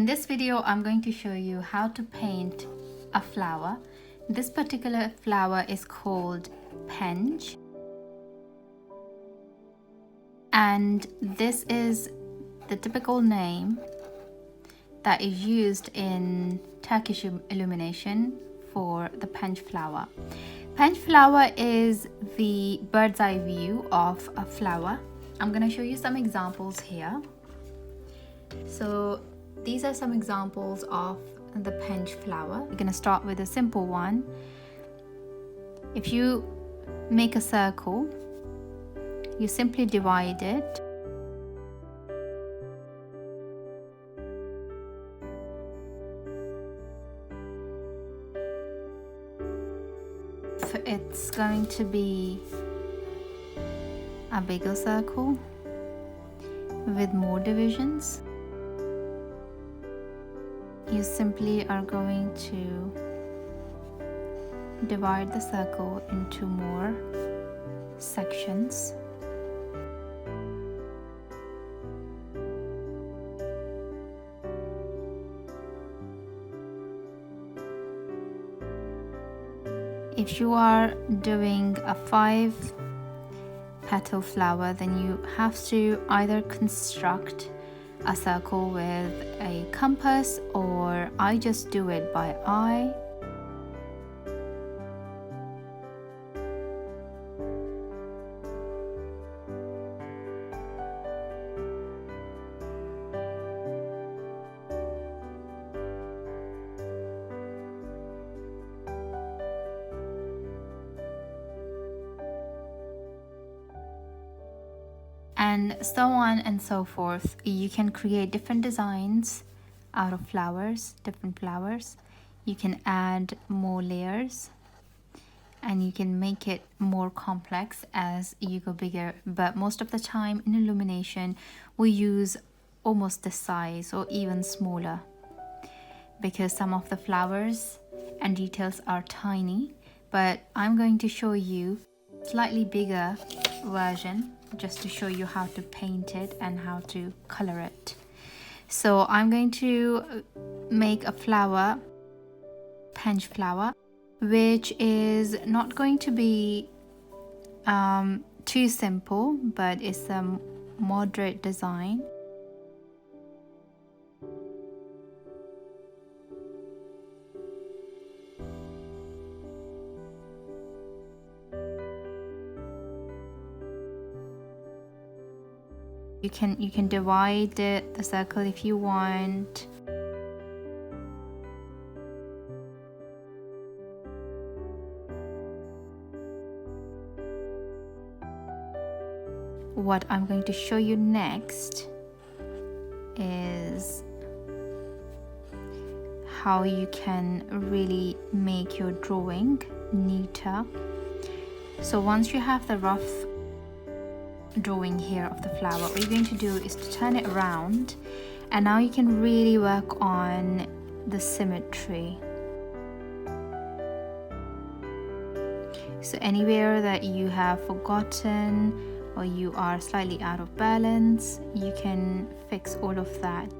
this video, I'm going to show you how to paint a flower. This particular flower is called Penç. And this is the typical name that is used in Turkish illumination for the Penç flower. Penç flower is the bird's eye view of a flower. I'm going to show you some examples here. So these are some examples of the Penç flower. We're going to start with a simple one. If you make a circle, you simply divide it. It's going to be a bigger circle with more divisions. You simply are going to divide the circle into more sections. If you are doing a 5 petal flower, then you have to either construct a circle with a compass, or I just do it by eye. And so on and so forth. You can create different designs out of flowers, different flowers. You can add more layers and you can make it more complex as you go bigger. But most of the time in illumination, we use almost this size or even smaller, because some of the flowers and details are tiny. But I'm going to show you slightly bigger version, just to show you how to paint it and how to color it. So I'm going to make a flower, Penç flower, which is not going to be too simple, but it's a moderate design. You can divide the circle if you want. What I'm going to show you next is how you can really make your drawing neater. So once you have the rough drawing here of the flower, what you're going to do is to turn it around, and now you can really work on the symmetry. So anywhere that you have forgotten or you are slightly out of balance, you can fix all of that.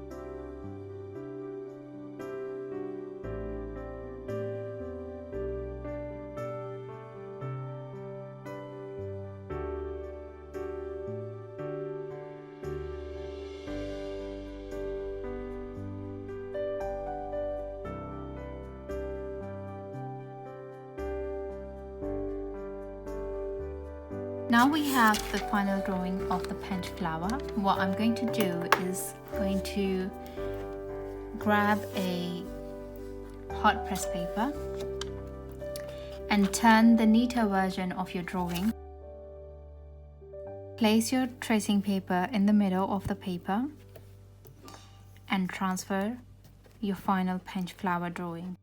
Now we have the final drawing of the Penç flower. What I'm going to do is going to grab a hot press paper and turn the neater version of your drawing. Place your tracing paper in the middle of the paper and transfer your final Penç flower drawing.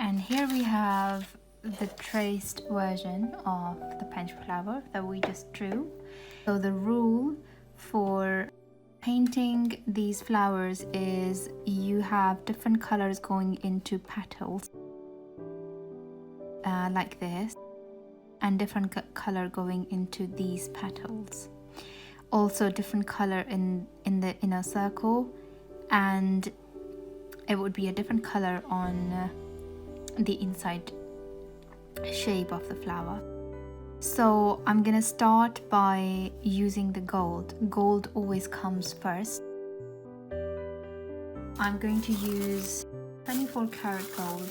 And here we have the traced version of the Penç flower that we just drew. So the rule for Painting these flowers is you have different colors going into petals like this, and different color going into these petals. Also different color in the inner circle, and it would be a different color on the inside shape of the flower. So I'm gonna start by using the gold. Gold always comes first. I'm going to use 24 karat gold,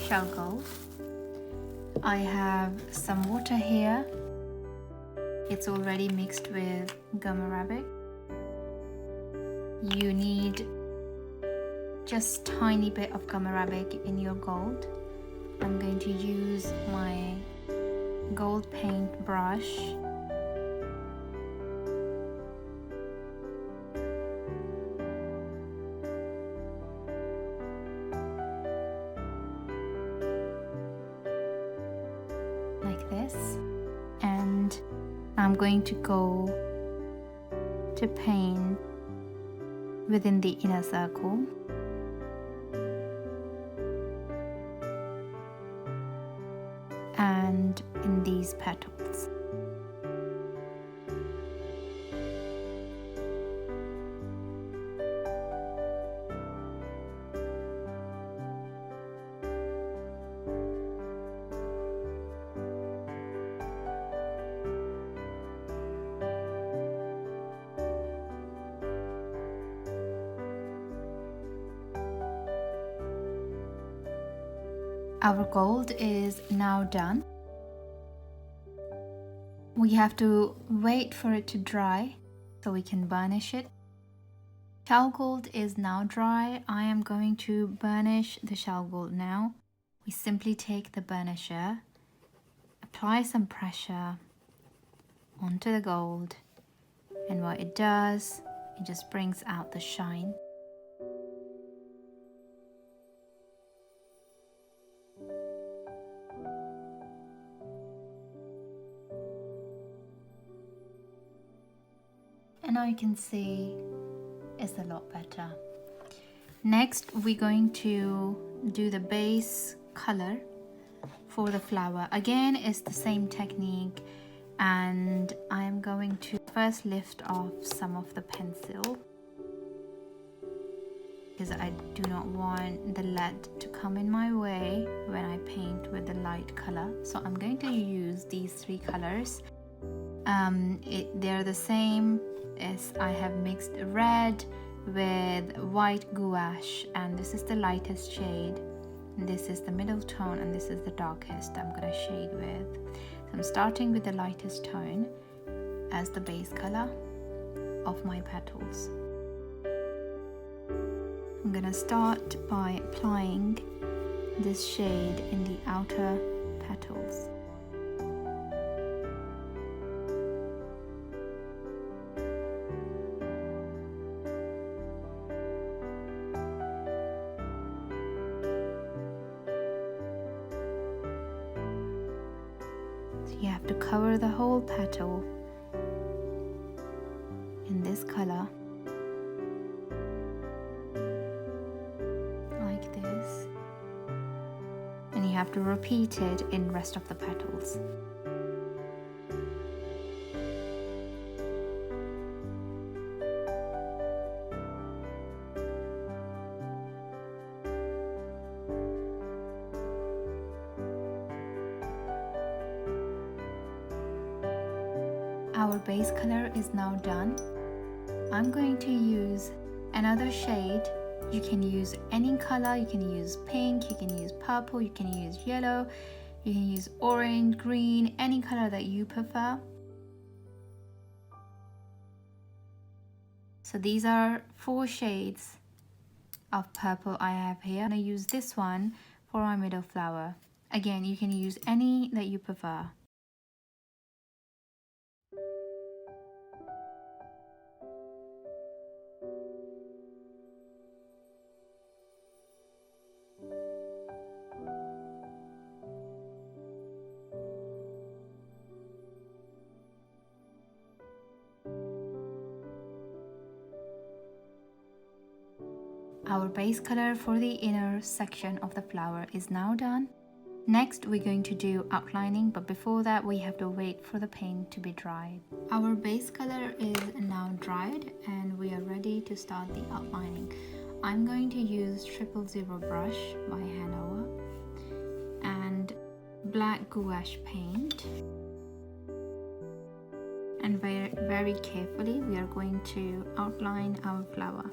shell gold. I have some water here. It's already mixed with gum arabic. You need just tiny bit of gum arabic in your gold. I'm going to use my gold paint brush like this, and I'm going to go to paint within the inner circle. And in these petals. Our gold is now done. We have to wait for it to dry so we can burnish it. Shell gold is now dry. I am going to burnish the shell gold now. We simply take the burnisher, apply some pressure onto the gold, and what it does, it just brings out the shine. And now you can see it's a lot better. Next, we're going to do the base color for the flower. Again, it's the same technique, and I am going to first lift off some of the pencil because I do not want the lead to come in my way when I paint with the light color. So I'm going to use these three colors. They're the same as I have mixed red with white gouache, and this is the lightest shade, this is the middle tone, and this is the darkest I'm gonna shade with. So I'm starting with the lightest tone as the base color of my petals. I'm gonna start by applying this shade in the outer petals. You have to cover the whole petal in this color, like this, and you have to repeat it in the rest of the petals. Our base color is now done. I'm going to use another shade. You can use any color. You can use pink, you can use purple, you can use yellow, you can use orange, green, any color that you prefer. So these are 4 shades of purple I have here. I'm going to use this one for our middle flower. Again, you can use any that you prefer. Our base color for the inner section of the flower is now done. Next, we're going to do outlining, but before that we have to wait for the paint to be dried. Our base color is now dried and we are ready to start the outlining. I'm going to use 000 brush by Hanover and black gouache paint. And very carefully we are going to outline our flower.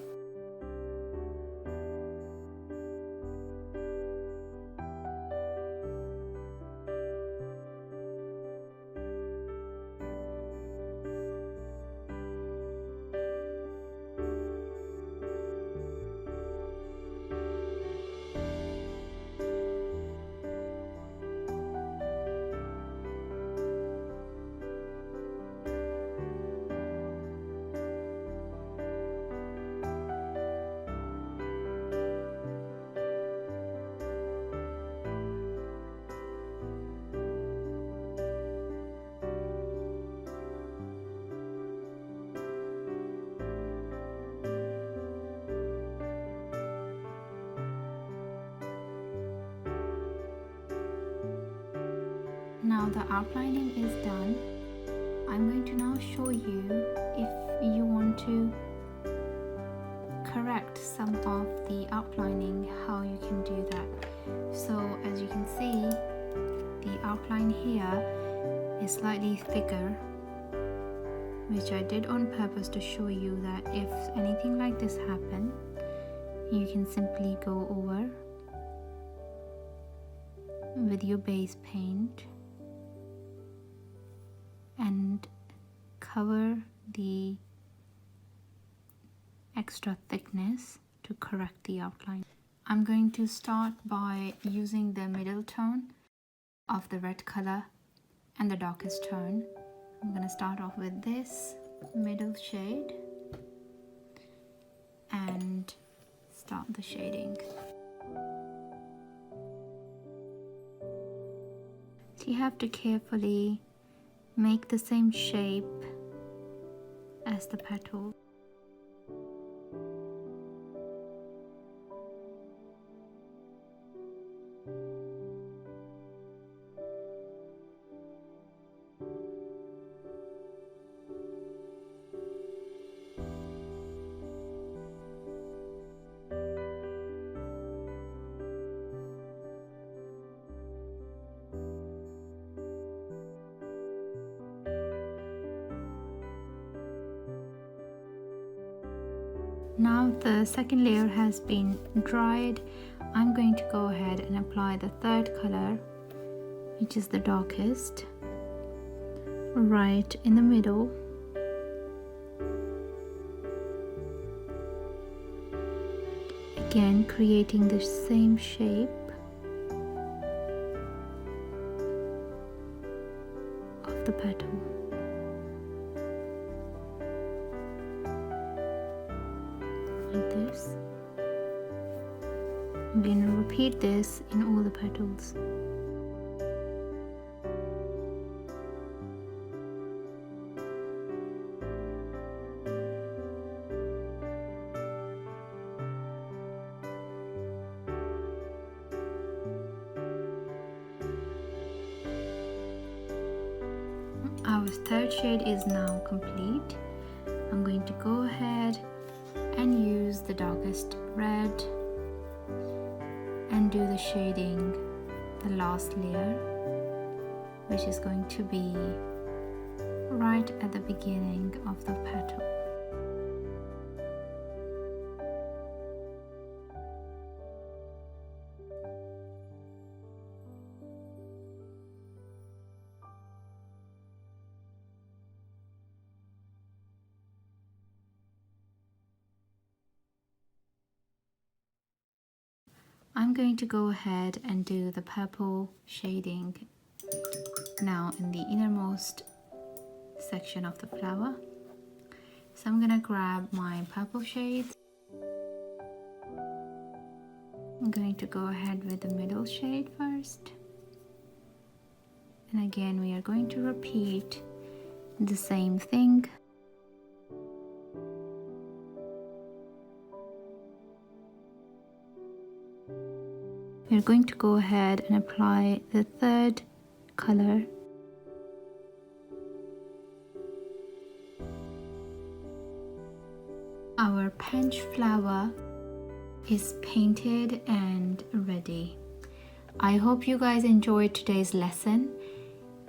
Now the outlining is done. I'm going to now show you if you want to correct some of the outlining, how you can do that. So as you can see, the outline here is slightly thicker, which I did on purpose to show you that if anything like this happen, you can simply go over with your base paint and cover the extra thickness to correct the outline. I'm going to start by using the middle tone of the red color and the darkest tone. I'm going to start off with this middle shade and start the shading. So you have to carefully make the same shape as the petal. Now the second layer has been dried. I'm going to go ahead and apply the third color, which is the darkest, right in the middle. Again, creating the same shape of the petal. Like this. I'm going to repeat this in all the petals. Our third shade is now complete. I'm going to go ahead and use the darkest red and do the shading, the last layer, which is going to be right at the beginning of the petal. I'm going to go ahead and do the purple shading now in the innermost section of the flower. So I'm going to grab my purple shades. I'm going to go ahead with the middle shade first. And again, we are going to repeat the same thing. we're going to go ahead and apply the third color. Our Penç flower is painted and ready. I hope you guys enjoyed today's lesson.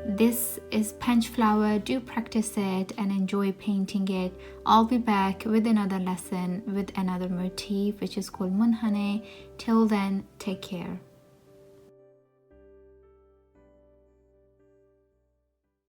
This is Penç flower. Do practice it and enjoy painting it. I'll be back with another lesson with another motif which is called munhane. Till then, take care.